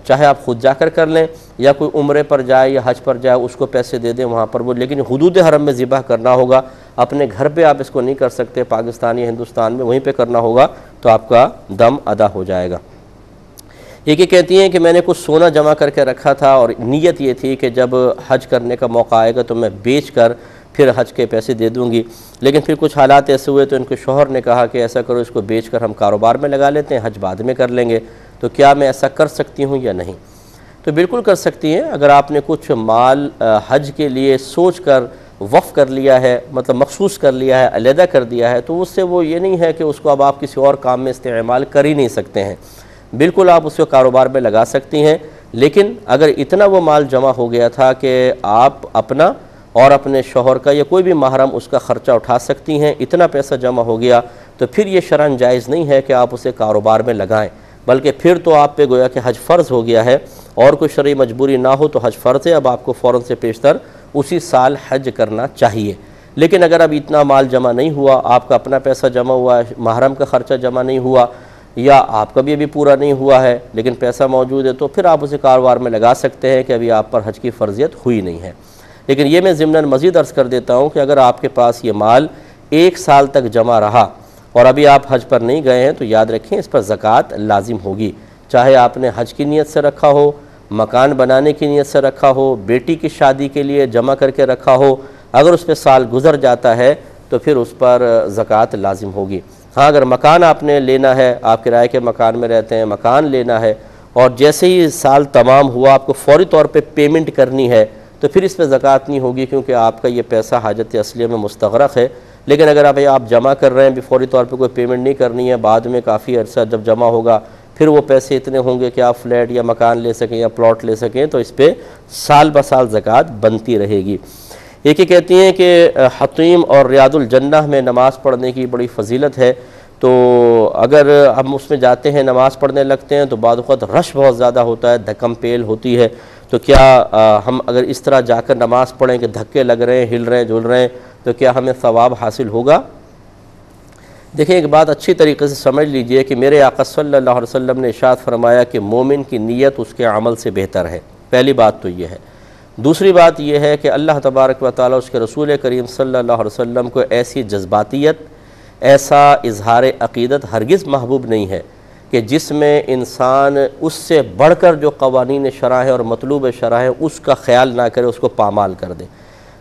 چاہے آپ خود جا کر لیں یا کوئی عمرے پر جائے یا حج پر جائے اس کو پیسے دے دیں وہاں پر وہ، لیکن حدود حرم میں ذبح کرنا ہوگا۔ اپنے گھر پہ آپ اس کو نہیں کر سکتے، پاکستان یا ہندوستان میں وہیں پہ کرنا ہوگا، تو آپ کا دم ادا ہو جائے گا۔ یہ کہتی ہیں کہ میں نے کچھ سونا جمع کر کے رکھا تھا اور نیت یہ تھی کہ جب حج کرنے کا موقع آئے گا تو میں بیچ کر پھر حج کے پیسے دے دوں گی، لیکن پھر کچھ حالات ایسے ہوئے تو ان کے شوہر نے کہا کہ ایسا کرو، اس کو بیچ کر ہم کاروبار میں لگا لیتے ہیں، حج بعد میں کر لیں گے، تو کیا میں ایسا کر سکتی ہوں یا نہیں؟ تو بالکل کر سکتی ہیں۔ اگر آپ نے کچھ مال حج کے لیے سوچ کر وقف کر لیا ہے، مطلب مخصوص کر لیا ہے، علیحدہ کر دیا ہے، تو اس سے وہ یہ نہیں ہے کہ اس کو اب آپ کسی اور کام میں استعمال کر ہی نہیں سکتے ہیں، بالکل آپ اس کو کاروبار میں لگا سکتی ہیں۔ لیکن اگر اتنا وہ مال جمع ہو گیا تھا کہ آپ اپنا اور اپنے شوہر کا یا کوئی بھی محرم اس کا خرچہ اٹھا سکتی ہیں، اتنا پیسہ جمع ہو گیا، تو پھر یہ شرعاً جائز نہیں ہے کہ آپ اسے کاروبار میں لگائیں، بلکہ پھر تو آپ پہ گویا کہ حج فرض ہو گیا ہے، اور کوئی شرعی مجبوری نہ ہو تو حج فرض ہے، اب آپ کو فوراً سے پیشتر اسی سال حج کرنا چاہیے۔ لیکن اگر اب اتنا مال جمع نہیں ہوا، آپ کا اپنا پیسہ جمع ہوا ہے، محرم کا خرچہ جمع نہیں ہوا، یا آپ کا بھی ابھی پورا نہیں ہوا ہے لیکن پیسہ موجود ہے، تو پھر آپ اسے کاروبار میں لگا سکتے ہیں کہ ابھی آپ پر حج کی فرضیت ہوئی نہیں ہے۔ لیکن یہ میں ضمناً مزید عرض کر دیتا ہوں کہ اگر آپ کے پاس یہ مال 1 سال تک جمع رہا اور ابھی آپ حج پر نہیں گئے ہیں تو یاد رکھیں اس پر زکوٰۃ لازم ہوگی، چاہے آپ نے حج کی نیت سے رکھا ہو، مکان بنانے کی نیت سے رکھا ہو، بیٹی کی شادی کے لیے جمع کر کے رکھا ہو، اگر اس پہ سال گزر جاتا ہے تو پھر اس پر زکوٰۃ لازم ہوگی۔ ہاں، اگر مکان آپ نے لینا ہے، آپ کرائے کے مکان میں رہتے ہیں، مکان لینا ہے اور جیسے ہی سال تمام ہوا آپ کو فوری طور پہ پیمنٹ کرنی ہے تو پھر اس پہ زکوٰۃ نہیں ہوگی، کیونکہ آپ کا یہ پیسہ حاجت اصلیہ میں مستغرق ہے۔ لیکن اگر آپ جمع کر رہے ہیں، بھی فوری طور پہ کوئی پیمنٹ نہیں کرنی ہے، بعد میں کافی عرصہ جب جمع ہوگا پھر وہ پیسے اتنے ہوں گے کہ آپ فلیٹ یا مکان لے سکیں یا پلاٹ لے سکیں، تو اس پہ سال بہ سال زکوٰۃ بنتی رہے گی۔ ایک ہی کہتی ہیں کہ حطیم اور ریاض الجنہ میں نماز پڑھنے کی بڑی فضیلت ہے، تو اگر ہم اس میں جاتے ہیں نماز پڑھنے لگتے ہیں تو بعض اوقات رش بہت زیادہ ہوتا ہے، دھکم پیل ہوتی ہے، تو کیا ہم اگر اس طرح جا کر نماز پڑھیں کہ دھکے لگ رہے ہیں، ہل رہے ہیں، جھول رہے ہیں، تو کیا ہمیں ثواب حاصل ہوگا؟ دیکھیں، ایک بات اچھی طریقے سے سمجھ لیجئے کہ میرے آقا صلی اللہ علیہ وسلم نے ارشاد فرمایا کہ مومن کی نیت اس کے عمل سے بہتر ہے، پہلی بات تو یہ ہے۔ دوسری بات یہ ہے کہ اللہ تبارک و تعالیٰ اس کے رسول کریم صلی اللہ علیہ وسلم کو ایسی جذباتیت، ایسا اظہار عقیدت ہرگز محبوب نہیں ہے کہ جس میں انسان اس سے بڑھ کر جو قوانین شرع ہے اور مطلوب شرع ہے اس کا خیال نہ کرے، اس کو پامال کر دے۔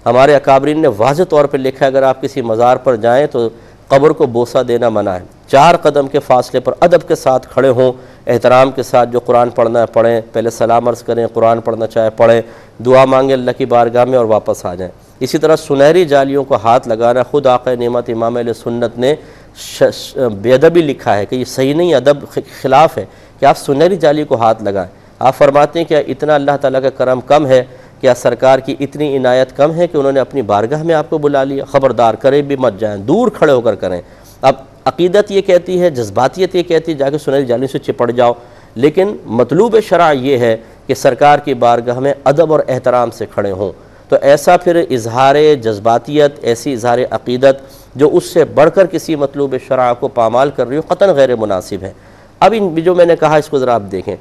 ہمارے اکابرین نے واضح طور پہ لکھا ہے اگر آپ کسی مزار پر جائیں تو قبر کو بوسہ دینا منع ہے، 4 قدم کے فاصلے پر ادب کے ساتھ کھڑے ہوں، احترام کے ساتھ جو قرآن پڑھنا ہے پڑھیں، پہلے سلام عرض کریں، قرآن پڑھنا چاہے پڑھیں، دعا مانگیں اللہ کی بارگاہ میں اور واپس آ جائیں۔ اسی طرح سنہری جالیوں کو ہاتھ لگانا، خود آقا نعمت امام اہل سنت نے بے ادبی لکھا ہے کہ یہ صحیح نہیں، ادب خلاف ہے کہ آپ سنہری جالی کو ہاتھ لگائیں۔ آپ فرماتے ہیں کہ اتنا اللہ تعالیٰ کا کرم کم ہے، کیا سرکار کی اتنی عنایت کم ہے کہ انہوں نے اپنی بارگاہ میں آپ کو بلا لیا؟ خبردار، کرے بھی مت جائیں، دور کھڑے ہو کر کریں۔ اب عقیدت یہ کہتی ہے، جذباتیت یہ کہتی ہے جا کے سنہری جالی سے چپٹ جاؤ، لیکن مطلوب شرع یہ ہے کہ سرکار کی بارگاہ میں ادب اور احترام سے کھڑے ہوں۔ تو ایسا پھر اظہار جذباتیت، ایسی اظہار عقیدت جو اس سے بڑھ کر کسی مطلوب شرع کو پامال کر رہی ہو، قطعاً غیر مناسب ہے۔ اب جو میں نے کہا اس کو ذرا آپ دیکھیں،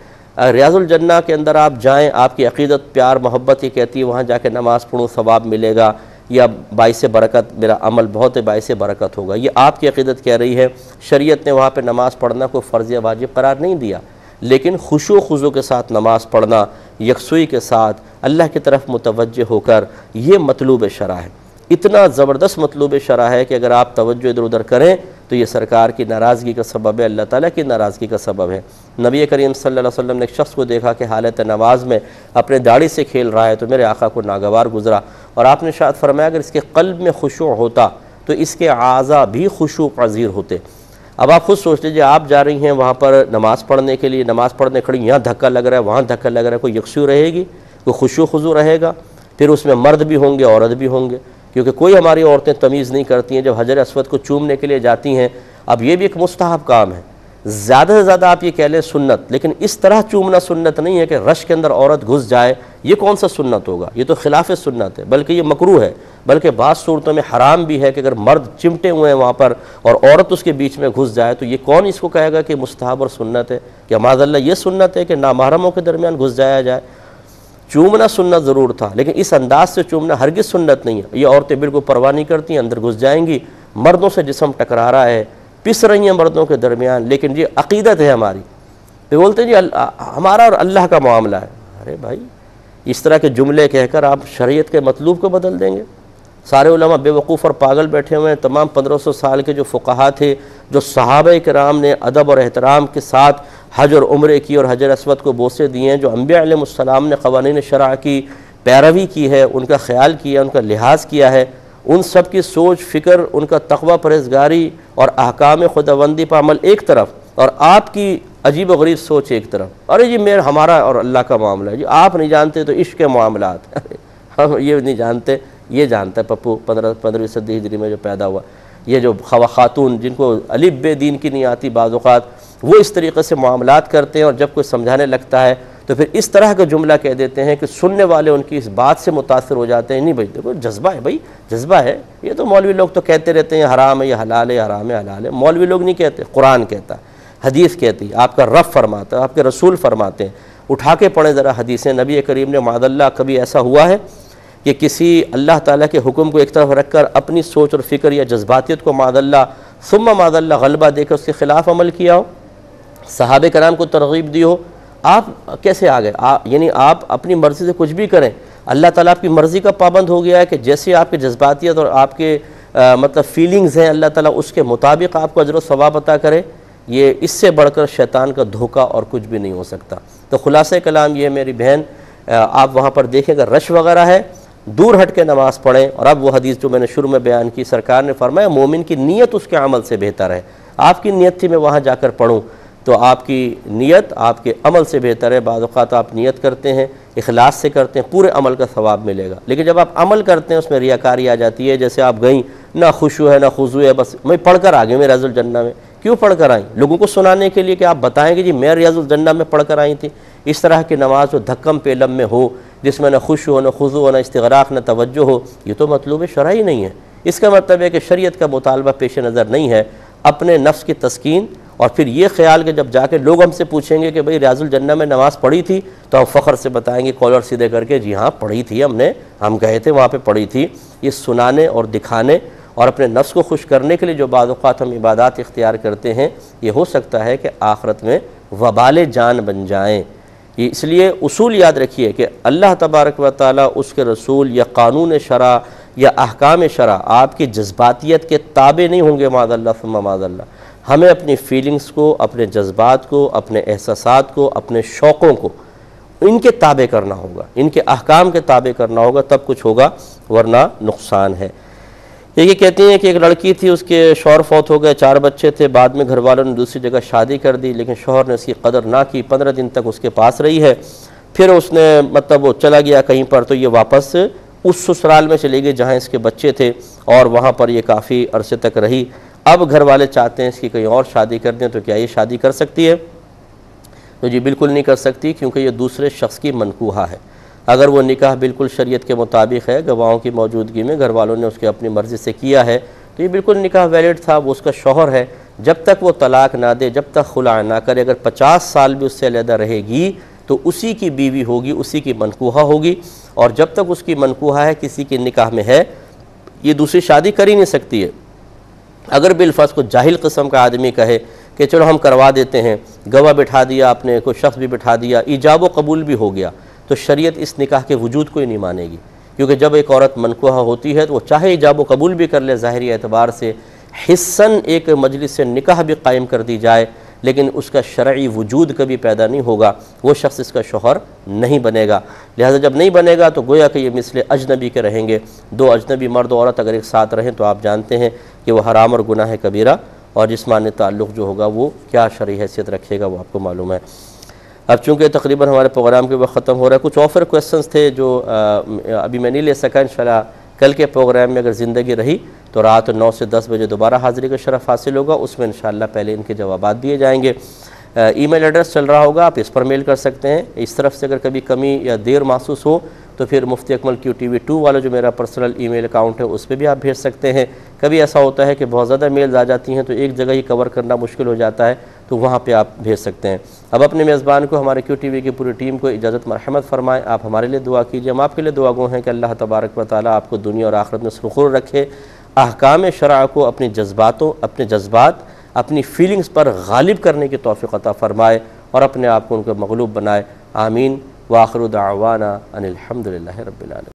ریاض الجنہ کے اندر آپ جائیں، آپ کی عقیدت پیار محبت یہ کہتی ہے وہاں جا کے نماز پڑھوں ثواب ملے گا، یا باعث برکت، میرا عمل بہت باعث برکت ہوگا، یہ آپ کی عقیدت کہہ رہی ہے۔ شریعت نے وہاں پہ نماز پڑھنا کوئی فرض یا واجب قرار نہیں دیا، لیکن خشوع و خضوع کے ساتھ نماز پڑھنا، یکسوئی کے ساتھ اللہ کی طرف متوجہ ہو کر، یہ مطلوب شرع ہے۔ اتنا زبردست مطلوب شرع ہے کہ اگر آپ توجہ ادھر ادھر کریں تو یہ سرکار کی ناراضگی کا سبب ہے، اللہ تعالیٰ کی ناراضگی کا سبب ہے۔ نبی کریم صلی اللہ علیہ وسلم نے ایک شخص کو دیکھا کہ حالت نماز میں اپنے داڑھی سے کھیل رہا ہے، تو میرے آقا کو ناگوار گزرا اور آپ نے ارشاد فرمایا اگر اس کے قلب میں خشوع ہوتا تو اس کے اعضاء بھی خشوع پذیر ہوتے۔ اب آپ خود سوچ لیجیے، آپ جا رہی ہیں وہاں پر نماز پڑھنے کے لیے، نماز پڑھنے کھڑی، یہاں دھکا لگ رہا ہے، وہاں دھکا لگ رہا ہے، کوئی یکسو رہے گی؟ کوئی خشوع خضوع رہے گا؟ پھر اس میں مرد بھی ہوں گے، عورت بھی ہوں گے، کیونکہ کوئی ہماری عورتیں تمیز نہیں کرتی ہیں جب حجر اسود کو چومنے کے لیے جاتی ہیں۔ اب یہ بھی ایک مستحب کام ہے، زیادہ سے زیادہ آپ یہ کہہ لیں سنت، لیکن اس طرح چومنا سنت نہیں ہے کہ رش کے اندر عورت گھس جائے، یہ کون سا سنت ہوگا؟ یہ تو خلاف سنت ہے، بلکہ یہ مکروہ ہے، بلکہ بعض صورتوں میں حرام بھی ہے کہ اگر مرد چمٹے ہوئے ہیں وہاں پر اور عورت اس کے بیچ میں گھس جائے تو یہ کون اس کو کہے گا کہ مستحب اور سنت ہے؟ کہ معاذ اللہ یہ سنت ہے کہ نامحرموں کے درمیان گھس جایا جائے؟ چومنا سنت ضرور تھا، لیکن اس انداز سے چومنا ہرگز سنت نہیں ہے۔ یہ عورتیں بالکل پرواہ نہیں کرتی ہیں، اندر گھس جائیں گی، مردوں سے جسم ٹکرا رہا ہے، پس رہی ہیں مردوں کے درمیان، لیکن یہ عقیدت ہے ہماری۔ یہ بولتے ہیں جی ہمارا اور اللہ کا معاملہ ہے۔ ارے بھائی، اس طرح کے جملے کہہ کر آپ شریعت کے مطلوب کو بدل دیں گے؟ سارے علماء بے وقوف اور پاگل بیٹھے ہوئے ہیں، تمام 1500 سال کے جو فقہا تھے، جو صحابہ کرام نے ادب اور احترام کے ساتھ حج اور عمرے کی اور حجر اسود کو بوسے دیے ہیں، جو انبیاء علیہ السلام نے قوانین شرع کی پیروی کی ہے، ان کا خیال کیا، ان کا لحاظ کیا ہے، ان سب کی سوچ فکر، ان کا تقوی پرہیزگاری اور احکام خداوندی پر عمل ایک طرف، اور آپ کی عجیب و غریب سوچ ایک طرف۔ ارے جی ہمارا اور اللہ کا معاملہ ہے، جی آپ نہیں جانتے تو عشق کے معاملات ہم یہ نہیں جانتے، یہ جانتا ہے پپو 15ویں صدی ہجری میں جو پیدا ہوا، یہ جو خواتون جن کو الف بے دین کی نہیں آتی بعض اوقات، وہ اس طریقے سے معاملات کرتے ہیں، اور جب کوئی سمجھانے لگتا ہے تو پھر اس طرح کا جملہ کہہ دیتے ہیں کہ سننے والے ان کی اس بات سے متاثر ہو جاتے ہیں۔ نہیں بھائی دیکھو جذبہ ہے، بھائی جذبہ ہے، یہ تو مولوی لوگ تو کہتے رہتے ہیں حرام ہے یہ حلال ہے، حرام ہے حلال ہے، مولوی لوگ نہیں کہتے، قرآن کہتا ہے، حدیث کہتی ہے، آپ کا رب فرماتا ہے، آپ کے رسول فرماتے ہیں۔ اٹھا کے پڑھیں ذرا حدیثیں، نبی کریم نے معاذ اللہ کبھی ایسا ہوا ہے کہ کسی اللہ تعالیٰ کے حکم کو ایک طرف رکھ کر اپنی سوچ اور فکر یا جذباتیت کو معاذ اللہ ثم معاذ اللہ غلبہ دے کر اس کے خلاف عمل کیا ہو، صحابہ کرام کو ترغیب دی ہو؟ آپ کیسے آ گئے؟ یعنی آپ اپنی مرضی سے کچھ بھی کریں، اللہ تعالیٰ آپ کی مرضی کا پابند ہو گیا ہے کہ جیسے آپ کے جذباتیت اور آپ کے مطلب فیلنگز ہیں، اللہ تعالیٰ اس کے مطابق آپ کو اجر و ثواب عطا کرے۔ یہ اس سے بڑھ کر شیطان کا دھوکہ اور کچھ بھی نہیں ہو سکتا۔ تو خلاصہ کلام یہ میری بہن، آپ وہاں پر دیکھیں اگر رش وغیرہ ہے دور ہٹ کے نماز پڑھیں۔ اور اب وہ حدیث جو میں نے شروع میں بیان کی، سرکار نے فرمایا مومن کی نیت اس کے عمل سے بہتر ہے۔ آپ کی نیت تھی میں وہاں جا کر پڑھوں، تو آپ کی نیت آپ کے عمل سے بہتر ہے۔ بعض اوقات آپ نیت کرتے ہیں، اخلاص سے کرتے ہیں، پورے عمل کا ثواب ملے گا، لیکن جب آپ عمل کرتے ہیں اس میں ریاکاری آ جاتی ہے۔ جیسے آپ گئیں، نہ خشوع ہے نہ خضوع ہے، بس میں پڑھ کر آ گئی میں ریاض الجنہ میں۔ کیوں پڑھ کر آئیں؟ لوگوں کو سنانے کے لیے کہ آپ بتائیں کہ جی میں ریاض الجنہ میں پڑھ کر آئی تھی۔ اس طرح کی نماز جو دھکم پیلم میں ہو، جس میں نہ خشوع ہو نہ خضوع ہو نہ استغراق نہ توجہ ہو، یہ تو مطلوب شرعی نہیں ہے۔ اس کا مطلب ہے کہ شریعت کا مطالبہ پیش نظر نہیں ہے، اپنے نفس کی تسکین، اور پھر یہ خیال کہ جب جا کے لوگ ہم سے پوچھیں گے کہ بھئی ریاض الجنہ میں نماز پڑھی تھی، تو ہم فخر سے بتائیں گے کالر سیدھے کر کے جی ہاں پڑھی تھی، ہم گئے تھے وہاں پہ پڑھی تھی۔ یہ سنانے اور دکھانے اور اپنے نفس کو خوش کرنے کے لیے جو بعض اوقات ہم عبادات اختیار کرتے ہیں یہ ہو سکتا ہے کہ آخرت میں وبال جان بن جائیں۔ یہ اس لیے اصول یاد رکھیے کہ اللہ تبارک و تعالیٰ، اس کے رسول یا قانون شرع یا احکام شرع آپ کی جذباتیت کے تابع نہیں ہوں گے معاذ اللہ ثم معاذ اللہ۔ ہمیں اپنی فیلنگز کو، اپنے جذبات کو، اپنے احساسات کو، اپنے شوقوں کو ان کے تابع کرنا ہوگا، ان کے احکام کے تابع کرنا ہوگا، تب کچھ ہوگا، ورنہ نقصان ہے۔ یہ کہتی ہیں کہ ایک لڑکی تھی، اس کے شوہر فوت ہو گئے، 4 بچے تھے، بعد میں گھر والوں نے دوسری جگہ شادی کر دی، لیکن شوہر نے اس کی قدر نہ کی، 15 دن تک اس کے پاس رہی ہے۔ پھر اس نے وہ چلا گیا کہیں پر، تو یہ واپس اس سسرال میں چلی گئی جہاں اس کے بچے تھے، اور وہاں پر یہ کافی عرصے تک رہی۔ اب گھر والے چاہتے ہیں اس کی کہیں اور شادی کر دیں، تو کیا یہ شادی کر سکتی ہے؟ تو جی بالکل نہیں کر سکتی، کیونکہ یہ دوسرے شخص کی منکوحہ ہے۔ اگر وہ نکاح بالکل شریعت کے مطابق ہے، گواہوں کی موجودگی میں گھر والوں نے اس کے اپنی مرضی سے کیا ہے، تو یہ بالکل نکاح ویلڈ تھا، وہ اس کا شوہر ہے۔ جب تک وہ طلاق نہ دے، جب تک خلع نہ کرے، اگر 50 سال بھی اس سے علیحدہ رہے گی تو اسی کی بیوی ہوگی، اسی کی منکوحہ ہوگی، اور جب تک اس کی منکوحہ ہے، کسی کے نکاح میں ہے، یہ دوسری شادی کر ہی نہیں سکتی ہے۔ اگر بالفرض کو جاہل قسم کا آدمی کہے کہ چلو ہم کروا دیتے ہیں، گواہ بٹھا دیا آپ نے، کوئی شخص بھی بٹھا دیا، ایجاب و قبول بھی ہو گیا، تو شریعت اس نکاح کے وجود کو ہی نہیں مانے گی، کیونکہ جب ایک عورت منکوحہ ہوتی ہے تو وہ چاہے ایجاب و قبول بھی کر لے ظاہری اعتبار سے، حسن ایک مجلس سے نکاح بھی قائم کر دی جائے، لیکن اس کا شرعی وجود کبھی پیدا نہیں ہوگا، وہ شخص اس کا شوہر نہیں بنے گا۔ لہذا جب نہیں بنے گا تو گویا کہ یہ مثل اجنبی کے رہیں گے۔ 2 اجنبی مرد و عورت اگر ایک ساتھ رہیں تو آپ جانتے ہیں کہ وہ حرام اور گناہ کبیرہ، اور جسمانی تعلق جو ہوگا وہ کیا شرعی حیثیت رکھے گا وہ آپ کو معلوم ہے۔ اب چونکہ تقریباً ہمارے پروگرام کے وقت ختم ہو رہا ہے، کچھ آفر کویسچنز تھے جو ابھی میں نہیں لے سکا، انشاءاللہ کل کے پروگرام میں اگر زندگی رہی تو رات 9 سے 10 بجے دوبارہ حاضری کا شرف حاصل ہوگا، اس میں انشاءاللہ پہلے ان کے جوابات دیے جائیں گے۔ ای میل ایڈریس چل رہا ہوگا، آپ اس پر میل کر سکتے ہیں۔ اس طرف سے اگر کبھی کمی یا دیر محسوس ہو تو پھر مفتی اکمل QTV2 والا جو میرا پرسنل ای میل اکاؤنٹ ہے اس پہ بھی آپ بھیج سکتے ہیں۔ کبھی ایسا ہوتا ہے کہ بہت زیادہ میلز آ جاتی ہیں تو ایک جگہ ہی کور کرنا مشکل ہو جاتا ہے، تو وہاں پہ آپ بھیج سکتے ہیں۔ اب اپنے میزبان کو، ہمارے QTV کی پوری ٹیم کو اجازت مرحمت فرمائیں، آپ ہمارے لیے دعا کیجیے، ہم آپ کے لیے دعا گو ہیں کہ اللہ تبارک و تعالیٰ آپ کو دنیا اور آخرت میں سرخور رکھے، احکام شرع کو اپنے جذبات، اپنی فیلنگز پر غالب کرنے کی توفیق عطا فرمائے، اور اپنے آپ کو ان کو مغلوب بنائے۔ آمین۔ وآخر دعوانا ان الحمد للہ رب العالمین۔